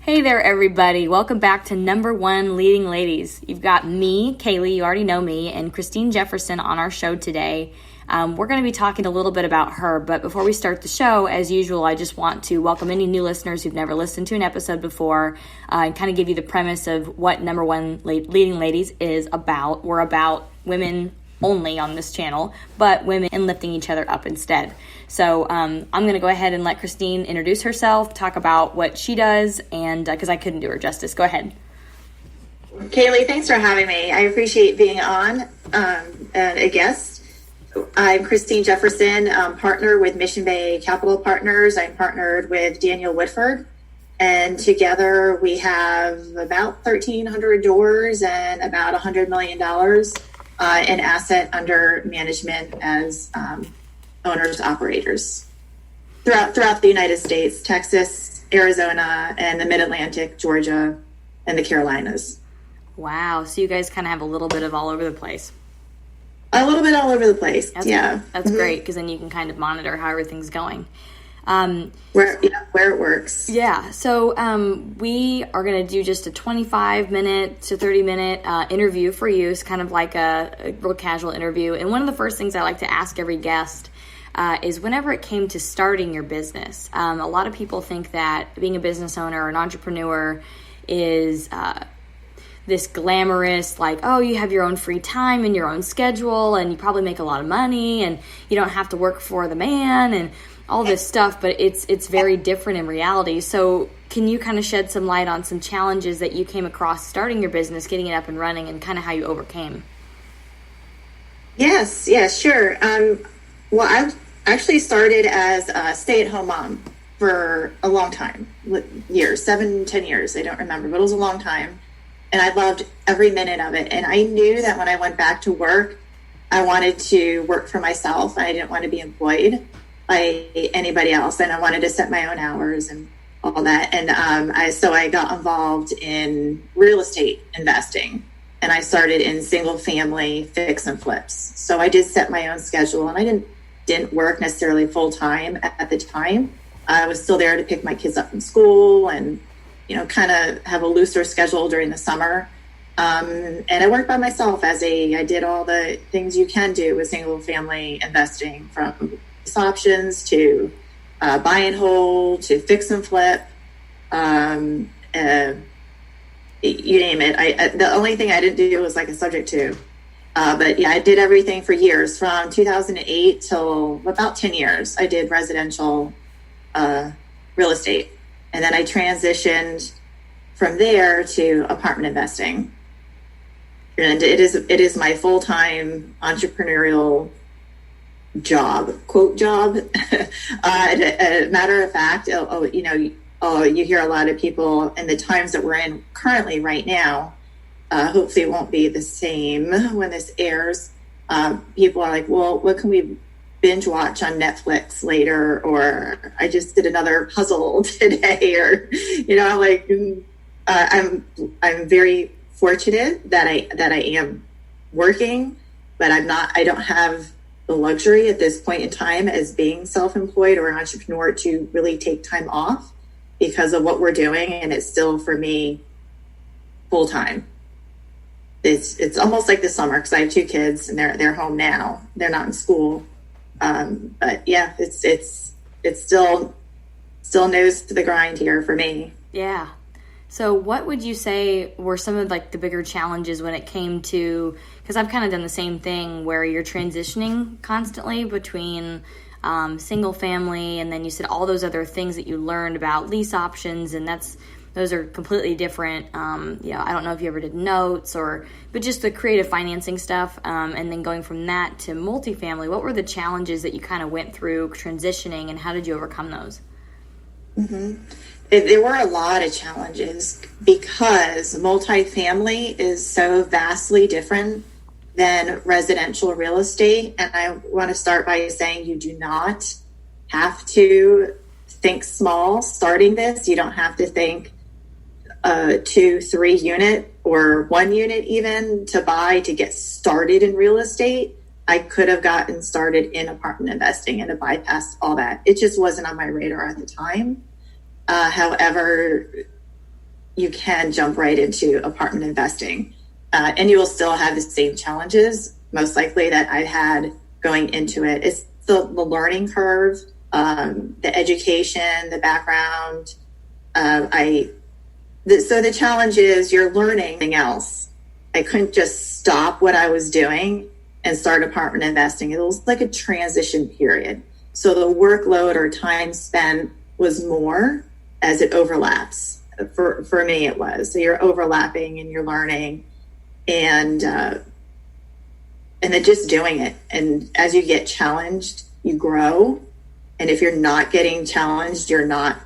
Hey there, everybody. Welcome back to Number One Leading Ladies. You've got me, Kaylee, you already know me, and Kristine Jefferson on our show today. We're going to be talking a little bit about her, but before we start the show, as usual, I just want to welcome any new listeners who've never listened to an episode before and kind of give you the premise of what Number One Leading Ladies is about. We're about women only on this channel, but women and lifting each other up instead. So I'm going to go ahead and let Kristine introduce herself, talk about what she does, and because I couldn't do her justice. Go ahead. Kaylee, thanks for having me. I appreciate being on a guest. I'm Kristine Jefferson, partner with Mission Bay Capital Partners. I'm partnered with Daniel Whitford, and together we have about 1,300 doors and about $100 million in asset under management as owners, operators throughout the United States, Texas, Arizona, and the Mid-Atlantic, Georgia, and the Carolinas. Wow. So you guys kind of have a little bit of all over the place. A little bit all over the place. That's great, because then you can kind of monitor how everything's going. Where it works. Yeah. So we are going to do just a 25-minute to 30-minute interview for you. It's kind of like a real casual interview. And one of the first things I like to ask every guest is whenever it came to starting your business. A lot of people think that being a business owner or an entrepreneur is this glamorous, like, oh, you have your own free time and your own schedule, and you probably make a lot of money, and you don't have to work for the man, and all this stuff, but it's very different in reality. So can you kind of shed some light on some challenges that you came across starting your business, getting it up and running, and kind of how you overcame? Yes, sure. Well, I actually started as a stay-at-home mom for a long time, years, 7-10 years, I don't remember, but it was a long time. And I loved every minute of it. And I knew that when I went back to work, I wanted to work for myself. I didn't want to be employed by anybody else, and I wanted to set my own hours and all that. And I got involved in real estate investing, and I started in single family fix and flips. So I did set my own schedule, and I didn't work necessarily full time at the time. I was still there to pick my kids up from school and kind of have a looser schedule during the summer. And I worked by myself I did all the things you can do with single family investing, from options to buy and hold to fix and flip, you name it. The only thing I didn't do was like a subject to, but yeah, I did everything for years, from 2008 till about 10 years. I did residential real estate, and then I transitioned from there to apartment investing, and it is my full-time entrepreneurial job, quote job. A matter of fact, you hear a lot of people in the times that we're in currently right now, hopefully it won't be the same when this airs. People are like, well, what can we binge watch on Netflix later? Or I just did another puzzle today, or, I'm very fortunate that I am working, but I don't have the luxury at this point in time as being self-employed or an entrepreneur to really take time off because of what we're doing. And it's still, for me, full time. It's almost like the summer, because I have 2 kids and they're home now. They're not in school. But yeah, it's still nose to the grind here for me. Yeah. So what would you say were some of like the bigger challenges when it came to, because I've kind of done the same thing where you're transitioning constantly between single family, and then you said all those other things that you learned about lease options, and those are completely different. I don't know if you ever did notes but just the creative financing stuff, and then going from that to multifamily. What were the challenges that you kind of went through transitioning, and how did you overcome those? Mm-hmm. There were a lot of challenges because multifamily is so vastly different than residential real estate. And I want to start by saying you do not have to think small starting this. You don't have to think 2-3 unit or 1 unit even to get started in real estate. I could have gotten started in apartment investing and have bypassed all that. It just wasn't on my radar at the time. However, you can jump right into apartment investing. And you will still have the same challenges, most likely, that I had going into it. It's the learning curve, the education, the background. So the challenge is you're learning something else. I couldn't just stop what I was doing and start apartment investing. It was like a transition period. So the workload or time spent was more as it overlaps. For me, it was. So you're overlapping and you're learning, and then just doing it. And as you get challenged, you grow. And if you're not getting challenged, you're not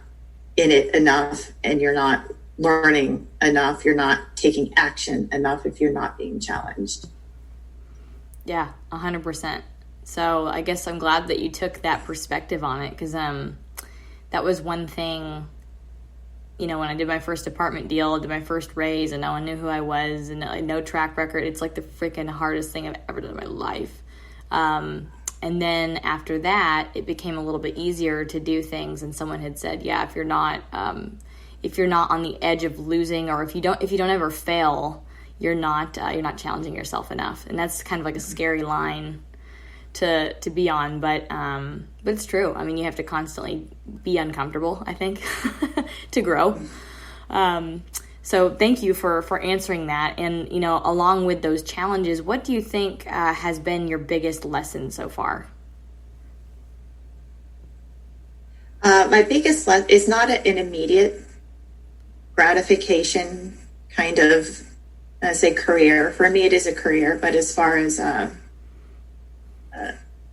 in it enough, and you're not learning enough. You're not taking action enough if you're not being challenged. Yeah, 100%. So I guess I'm glad that you took that perspective on it, because that was one thing, when I did my first apartment deal, I did my first raise, and no one knew who I was, and I had no track record. It's like the freaking hardest thing I've ever done in my life. And then after that, it became a little bit easier to do things. And someone had said, yeah, if you're not on the edge of losing, or if you don't ever fail, you're not challenging yourself enough. And that's kind of like a scary line to be on, but it's true. I mean, you have to constantly be uncomfortable, I think, to grow. So thank you for answering that. And, along with those challenges, what do you think has been your biggest lesson so far? My biggest lesson is not an immediate gratification kind of, say, career. For me, it is a career, but as far as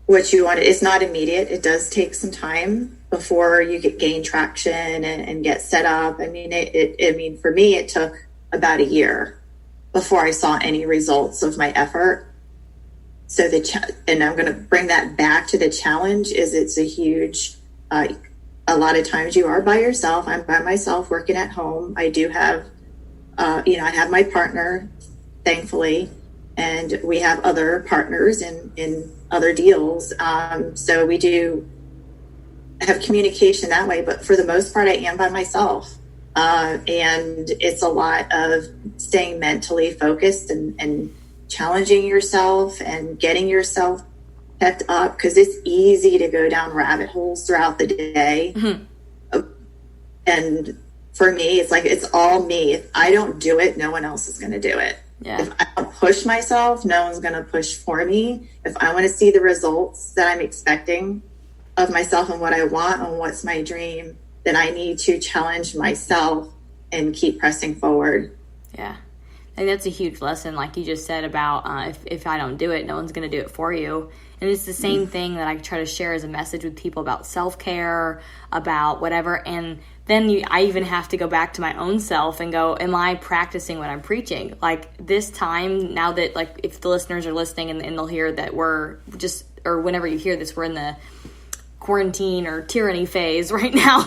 what you want, it's not immediate. It does take some time before you gain traction and get set up. I mean, for me, it took about a year before I saw any results of my effort. So and I'm going to bring that back to the challenge, is it's a huge, a lot of times you are by yourself. I'm by myself working at home. I do have, I have my partner, thankfully, and we have other partners in other deals. So we do have communication that way, but for the most part, I am by myself. And it's a lot of staying mentally focused and challenging yourself and getting yourself kept up, because it's easy to go down rabbit holes throughout the day. Mm-hmm. And for me, it's like, it's all me. If I don't do it, no one else is going to do it. Yeah. If I don't push myself, no one's going to push for me. If I want to see the results that I'm expecting of myself and what I want and what's my dream, then I need to challenge myself and keep pressing forward. Yeah. And that's a huge lesson, like you just said, about if I don't do it, no one's going to do it for you. And it's the same thing that I try to share as a message with people about self-care, about whatever. And then I even have to go back to my own self and go, am I practicing what I'm preaching? Like this time, now that, like, if the listeners are listening and they'll hear that we're just, or whenever you hear this, we're in the quarantine or tyranny phase right now,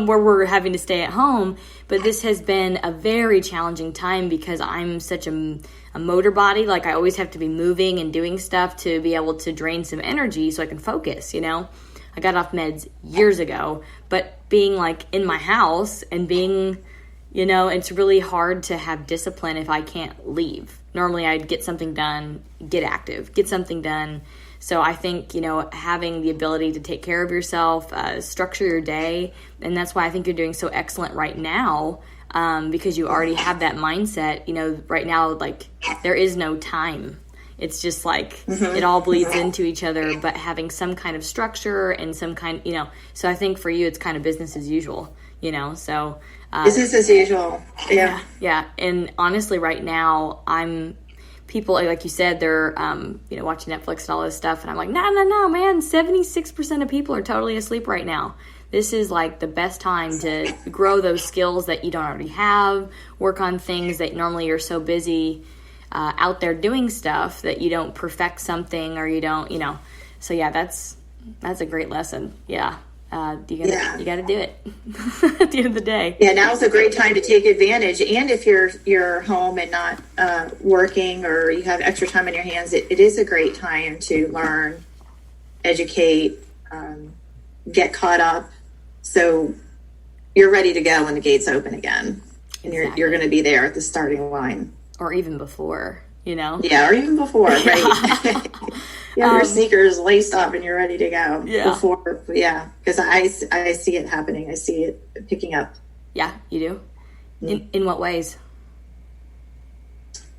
where we're having to stay at home. But this has been a very challenging time because I'm such a motor body. Like, I always have to be moving and doing stuff to be able to drain some energy so I can focus, I got off meds years ago, but being like in my house and being, it's really hard to have discipline if I can't leave. Normally I'd get something done, get active, get something done. So I think, having the ability to take care of yourself, structure your day, and that's why I think you're doing so excellent right now, because you already have that mindset. Right now, like, there is no time. It's just like it all bleeds into each other, but having some kind of structure and some kind, so I think for you, it's kind of business as usual, so. Business as usual. Yeah. Yeah. And honestly, right now, people, like you said, they're, watching Netflix and all this stuff. And I'm like, no, man, 76% of people are totally asleep right now. This is like the best time to grow those skills that you don't already have, work on things that normally you're so busy out there doing stuff that you don't perfect something, or you don't, so yeah, that's a great lesson. Yeah. You got to do it at the end of the day. Yeah, now's a great time to take advantage. And if you're home and not working, or you have extra time on your hands, it is a great time to learn, educate, get caught up, so you're ready to go when the gates open again. and you're going to be there at the starting line, or even before, Yeah, or even before, right? You have your sneakers laced up and you're ready to go. Yeah. Because I see it happening. I see it picking up. Yeah, you do. In what ways?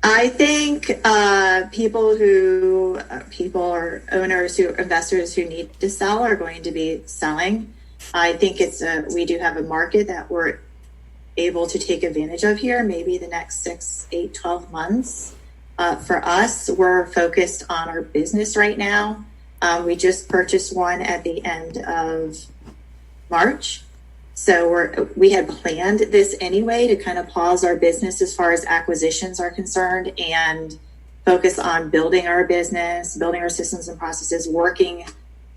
I think people or owners investors who need to sell are going to be selling. I think we do have a market that we're able to take advantage of here, maybe the next 6, 8, 12 months. For us, we're focused on our business right now. We just purchased one at the end of March. So we had planned this anyway to kind of pause our business as far as acquisitions are concerned and focus on building our business, building our systems and processes, working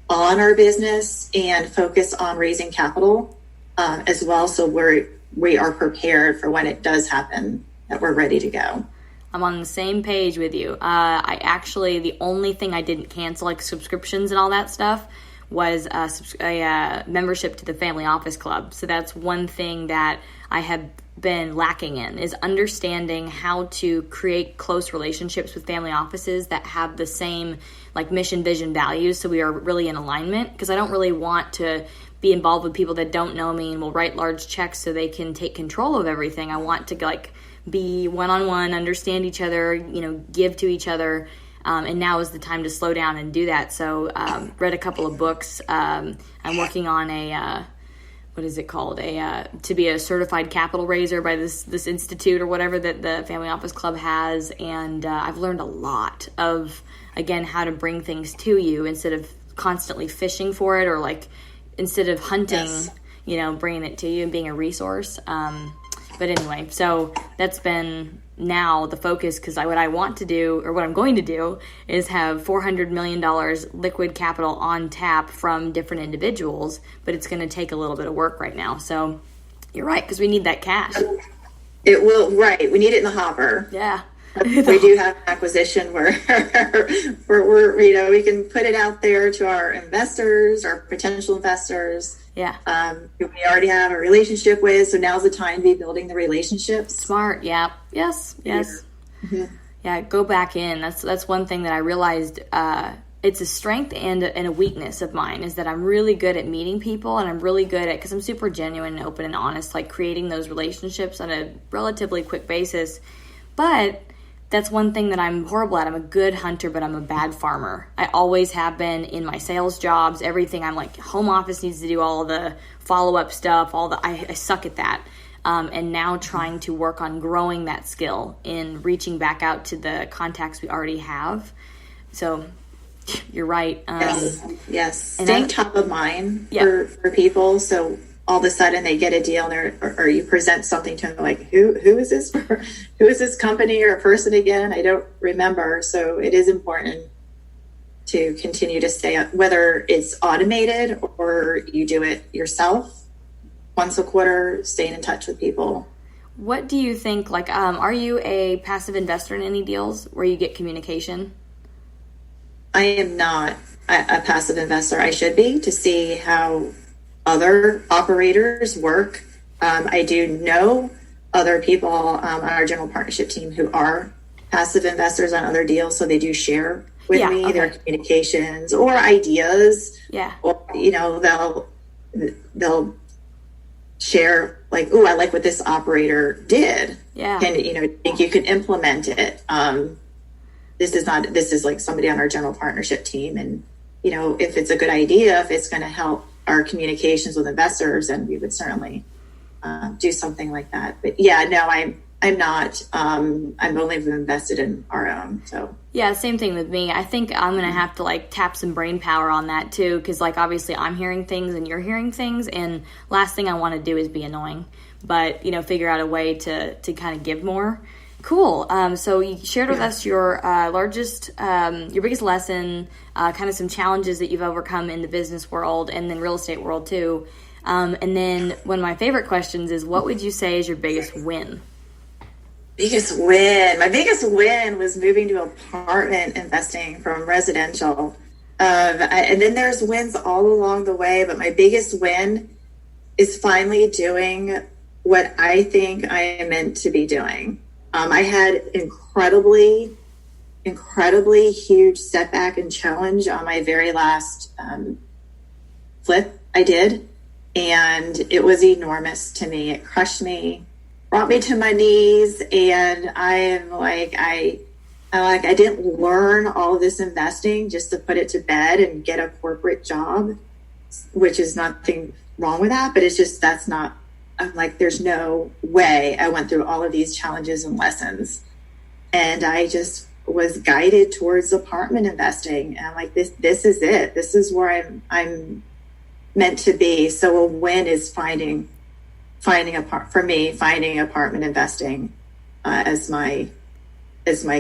on our business, and focus on raising capital as well. So we are prepared for when it does happen, that we're ready to go. I'm on the same page with you. The only thing I didn't cancel, like subscriptions and all that stuff, was a membership to the Family Office Club. So that's one thing that I have been lacking in, is understanding how to create close relationships with family offices that have the same like mission, vision, values, so we are really in alignment. Because I don't really want to be involved with people that don't know me and will write large checks so they can take control of everything. I want to be one-on-one, understand each other, give to each other. And now is the time to slow down and do that. So read a couple of books. I'm working on what is it called? To be a certified capital raiser by this institute or whatever that the Family Office Club has. And I've learned a lot of, again, how to bring things to you instead of constantly fishing for it, or instead of hunting, bringing it to you and being a resource. But anyway, so that's been now the focus, because what I want to do, or what I'm going to do, is have $400 million liquid capital on tap from different individuals, but it's going to take a little bit of work right now. So you're right, because we need that cash. It will, right. We need it in the hopper. Yeah. We do have an acquisition where we're, we can put it out there to our investors, our potential investors. Yeah. Who we already have a relationship with. So now's the time to be building the relationships. Smart. Yeah. Yes. Mm-hmm. Yeah. Go back in. That's one thing that I realized. It's a strength and a weakness of mine, is that I'm really good at meeting people, and I'm really good at, because I'm super genuine and open and honest, creating those relationships on a relatively quick basis. But that's one thing that I'm horrible at. I'm a good hunter, but I'm a bad farmer. I always have been in my sales jobs, everything. I'm home office needs to do all the follow-up stuff, I suck at that. And now trying to work on growing that skill in reaching back out to the contacts we already have. So you're right. Yes. Staying top of mind for people. So all of a sudden they get a deal, or you present something to them who is this for? Who is this company or a person again? I don't remember. So it is important to continue to stay up, whether it's automated or you do it yourself once a quarter, staying in touch with people. What do you think, are you a passive investor in any deals where you get communication? I am not a passive investor. I should be, to see how other operators work. I do know other people on our general partnership team who are passive investors on other deals, so they do share with me their communications or ideas. Yeah. Or they'll share oh, I like what this operator did. Yeah. And think you can implement it. This is somebody on our general partnership team, and if it's a good idea, if it's going to help our communications with investors, and we would certainly do something like that. But yeah, no, I'm not. I'm only invested in our own. So yeah, same thing with me. I think I'm gonna have to tap some brain power on that too, because obviously I'm hearing things and you're hearing things, and last thing I want to do is be annoying. But figure out a way to kind of give more. Cool. So you shared with us your your biggest lesson, kind of some challenges that you've overcome in the business world and then real estate world too. And then one of my favorite questions is, what would you say is your biggest win? Biggest win. My biggest win was moving to apartment investing from residential. And then there's wins all along the way, but my biggest win is finally doing what I think I am meant to be doing. I had incredibly huge setback and challenge on my very last flip I did. And it was enormous to me. It crushed me, brought me to my knees. And I didn't learn all of this investing just to put it to bed and get a corporate job, which is nothing wrong with that. But it's just, I'm like, there's no way I went through all of these challenges and lessons. And I just was guided towards apartment investing. And I'm like, this is it. This is where I'm meant to be. So a win is finding apartment investing as my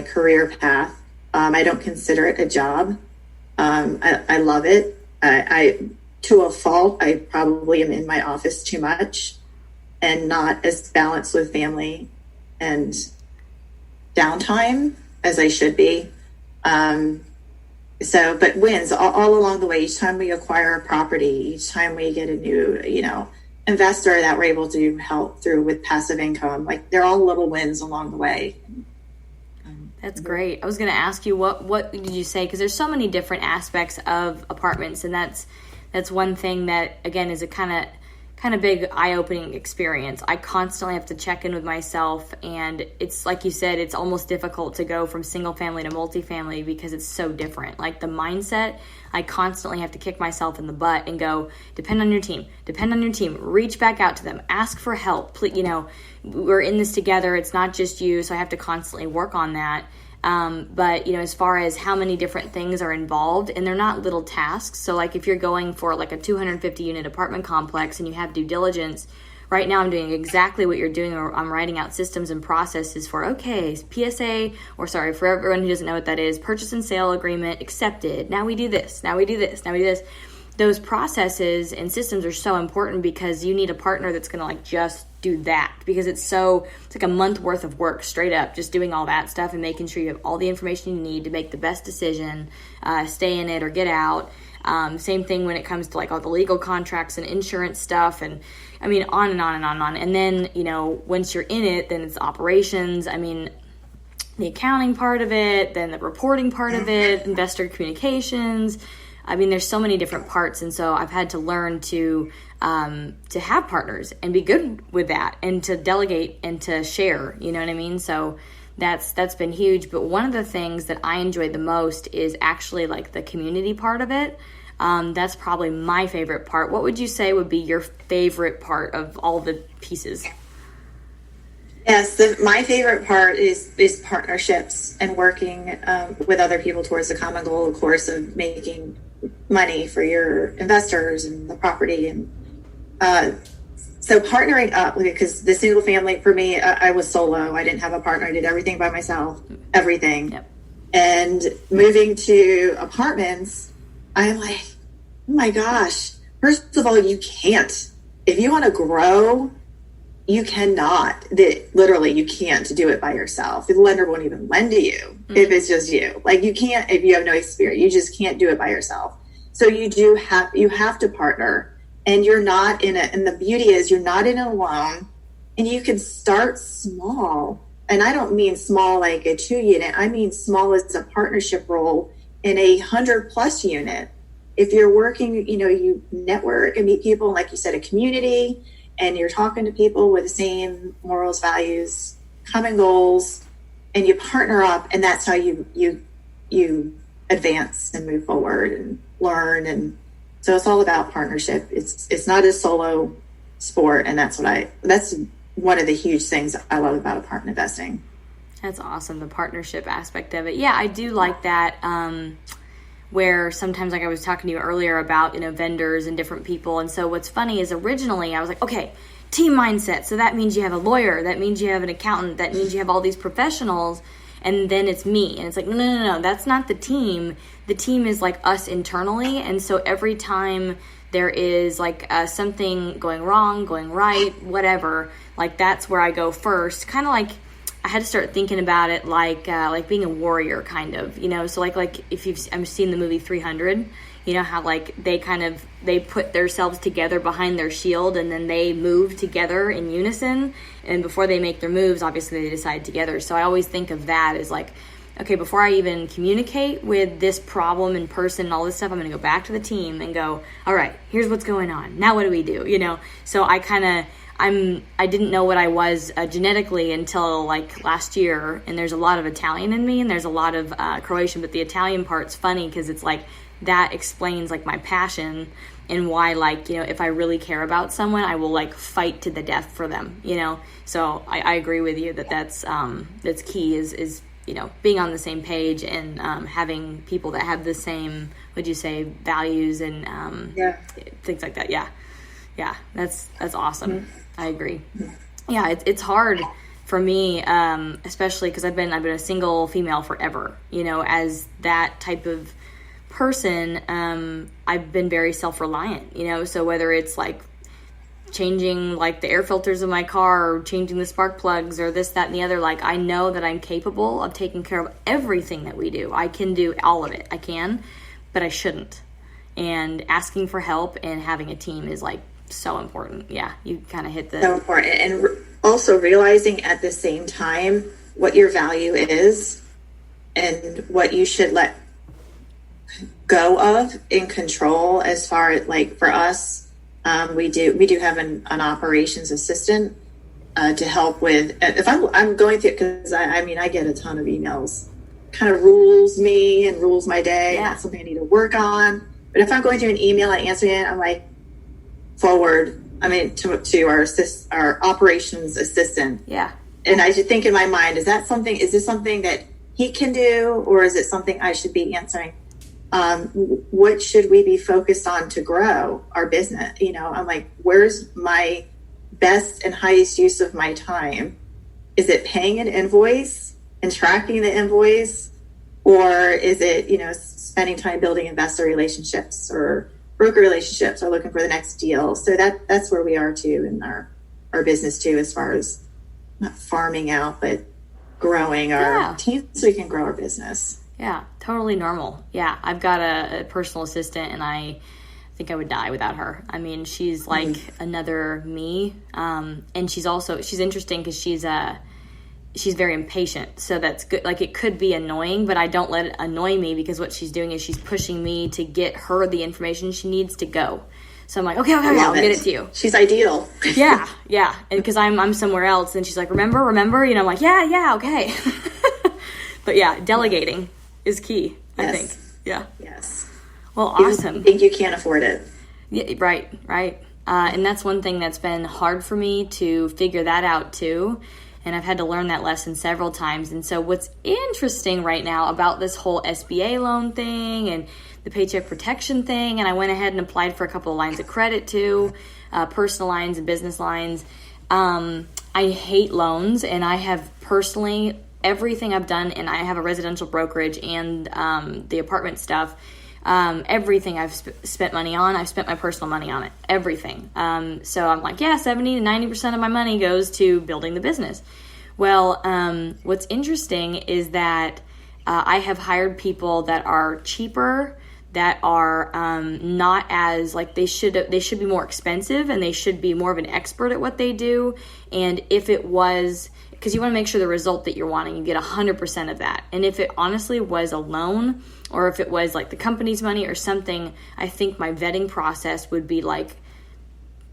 career path. I don't consider it a job. I love it. I to a fault, I probably am in my office too much and not as balanced with family and downtime as I should be. But wins all along the way. Each time we acquire a property, each time we get a new, investor that we're able to help through with passive income, like they're all little wins along the way. That's great. I was going to ask you, what did you say? Because there's so many different aspects of apartments, and that's one thing that, again, is a kind of big eye-opening experience. I constantly have to check in with myself, and it's like you said, it's almost difficult to go from single family to multifamily because it's so different. Like the mindset, I constantly have to kick myself in the butt and go, depend on your team, reach back out to them, ask for help. Please, we're in this together. It's not just you, so I have to constantly work on that. But as far as how many different things are involved, and they're not little tasks. So like if you're going for like a 250 unit apartment complex and you have due diligence, right now I'm doing exactly what you're doing, or I'm writing out systems and processes for, PSA, for everyone who doesn't know what that is, purchase and sale agreement accepted. Now we do this, now we do this, now we do this. Those processes and systems are so important because you need a partner that's going to like just do that, because it's like a month worth of work straight up, just doing all that stuff and making sure you have all the information you need to make the best decision, stay in it or get out. Same thing when it comes to like all the legal contracts and insurance stuff, and I mean, on and on and on and on. And then, once you're in it, then it's operations. I mean, the accounting part of it, then the reporting part of it, investor communications. I mean, there's so many different parts, and so I've had to learn to have partners and be good with that, and to delegate and to share. You know what I mean? So that's been huge. But one of the things that I enjoyed the most is actually like the community part of it. That's probably my favorite part. What would you say would be your favorite part of all the pieces? Yes, my favorite part is partnerships and working with other people towards the common goal, of course, of making money for your investors and the property. And so partnering up, because the single family for me, I was solo. I didn't have a partner. I did everything by myself, everything. Yep. And moving to apartments, I'm like, oh my gosh, first of all, you can't. If you want to grow, you cannot. Literally, you can't do it by yourself. The lender won't even lend to you if it's just you. Like you can't, if you have no experience, you just can't do it by yourself. So you have to partner, and you're not in it. And the beauty is you're not in it alone, and you can start small. And I don't mean small like a 2 unit. I mean small as a partnership role in a 100+ unit. If you're working, you network and meet people, like you said, a community, and you're talking to people with the same morals, values, common goals, and you partner up, and that's how you advance and move forward and learn. And so it's all about partnership. It's not a solo sport, and that's one of the huge things I love about apartment investing. That's awesome, the partnership aspect of it. Yeah, I do like that. Where sometimes, like I was talking to you earlier about, vendors and different people. And so what's funny is originally I was like, okay, team mindset. So that means you have a lawyer. That means you have an accountant. That means you have all these professionals. And then it's me. And it's like, no. That's not the team. The team is like us internally. And so every time there is like something going wrong, going right, whatever, like that's where I go first. Kind of like, I had to start thinking about it like being a warrior, kind of, so like if I'm seeing the movie 300, You know how like they put themselves together behind their shield and then they move together in unison, and before they make their moves, obviously they decide together. So I always think of that as like, okay, before I even communicate with this problem in person and all this stuff, I'm going to go back to the team and go, all right, here's what's going on. Now what do we do? You know, so I didn't know what I was genetically until like last year, and there's a lot of Italian in me and there's a lot of Croatian, but the Italian part's funny because it's like that explains like my passion and why, like, you know, if I really care about someone, I will like fight to the death for them, you know. So I agree with you that's key is you know, being on the same page and having people that have the same, would you say, values and things like that. Yeah, that's awesome. Mm-hmm. I agree. Yeah, it's hard for me, especially because I've been a single female forever. You know, as that type of person, I've been very self-reliant. You know, so whether it's like changing like the air filters in my car or changing the spark plugs or this, that, and the other, like I know that I'm capable of taking care of everything that we do. I can do all of it. I can, but I shouldn't. And asking for help and having a team is like so important. Yeah, you kind of hit the... So important. And also realizing at the same time what your value is and what you should let go of in control. As far as like for us, we do have an operations assistant to help with, if I'm going through, because I mean I get a ton of emails, kind of rules me and rules my day. Yeah. That's something I need to work on. But if I'm going through an email, I answer it, I'm like, forward, I mean, to our operations assistant. Yeah. And I should think in my mind, is this something that he can do, or is it something I should be answering? What should we be focused on to grow our business? You know, I'm like, where's my best and highest use of my time? Is it paying an invoice and tracking the invoice? Or is it, you know, spending time building investor relationships or broker relationships or looking for the next deal? So that's where we are too in our business too, as far as not farming out, but growing our team so we can grow our business. Yeah, totally normal. Yeah, I've got a personal assistant and I think I would die without her. I mean, she's like another me. And she's interesting because she's very impatient. So that's good. Like it could be annoying, but I don't let it annoy me because what she's doing is she's pushing me to get her the information she needs to go. So I'm like, okay, I'll get it to you. She's ideal. Yeah. And because I'm somewhere else and she's like, remember, you know, I'm like, yeah, okay. But yeah, delegating is key, I think. Yeah. Yes. Well, awesome. You think you can't afford it. Yeah, right. And that's one thing that's been hard for me to figure that out too. And I've had to learn that lesson several times. And so what's interesting right now about this whole SBA loan thing and the paycheck protection thing, and I went ahead and applied for a couple of lines of credit too, personal lines and business lines. I hate loans, and I have personally, everything I've done, and I have a residential brokerage and the apartment stuff, everything I've spent money on, I've spent my personal money on it, everything. So I'm like, 70 to 90% of my money goes to building the business. Well, what's interesting is that I have hired people that are cheaper, that are not as, like, they should be more expensive, and they should be more of an expert at what they do. And if it was, because you want to make sure the result that you're wanting, you get 100% of that. And if it honestly was a loan, or if it was like the company's money or something, I think my vetting process would be like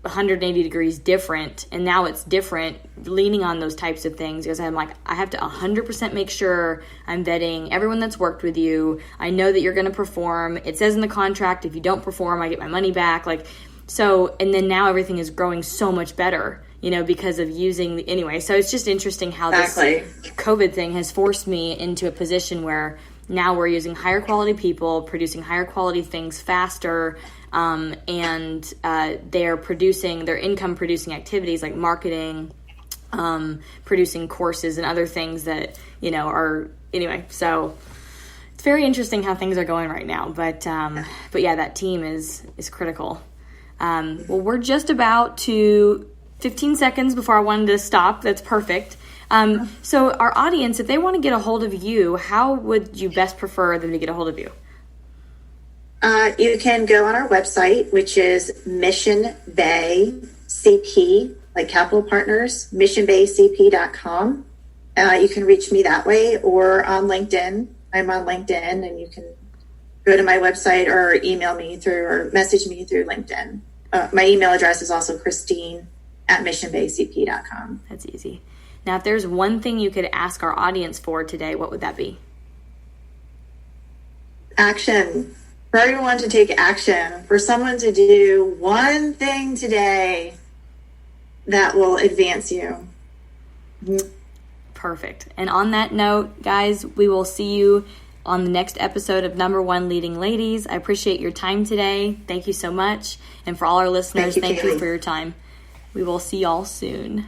180 degrees different. And now it's different, leaning on those types of things, because I'm like, I have to 100% make sure I'm vetting everyone that's worked with you. I know that you're going to perform. It says in the contract, if you don't perform, I get my money back. Like, so, and then now everything is growing so much better, you know, because of using anyway. So it's just interesting how this COVID thing has forced me into a position where now we're using higher quality people, producing higher quality things faster, and they're producing their income producing activities like marketing, producing courses and other things that, you know, are anyway. So it's very interesting how things are going right now. But yeah, that team is critical. Well, we're just about to 15 seconds before I wanted to stop. That's perfect. So our audience, if they want to get a hold of you, how would you best prefer them to get a hold of you? You can go on our website, which is Mission Bay CP, like Capital Partners, missionbaycp.com. You can reach me that way or on LinkedIn. I'm on LinkedIn, and you can go to my website or email me through or message me through LinkedIn. My email address is also Kristine@missionbaycp.com. That's easy. Now, if there's one thing you could ask our audience for today, what would that be? Action. For everyone to take action. For someone to do one thing today that will advance you. Perfect. And on that note, guys, we will see you on the next episode of Number One Leading Ladies. I appreciate your time today. Thank you so much. And for all our listeners, thank you for your time. We will see y'all soon.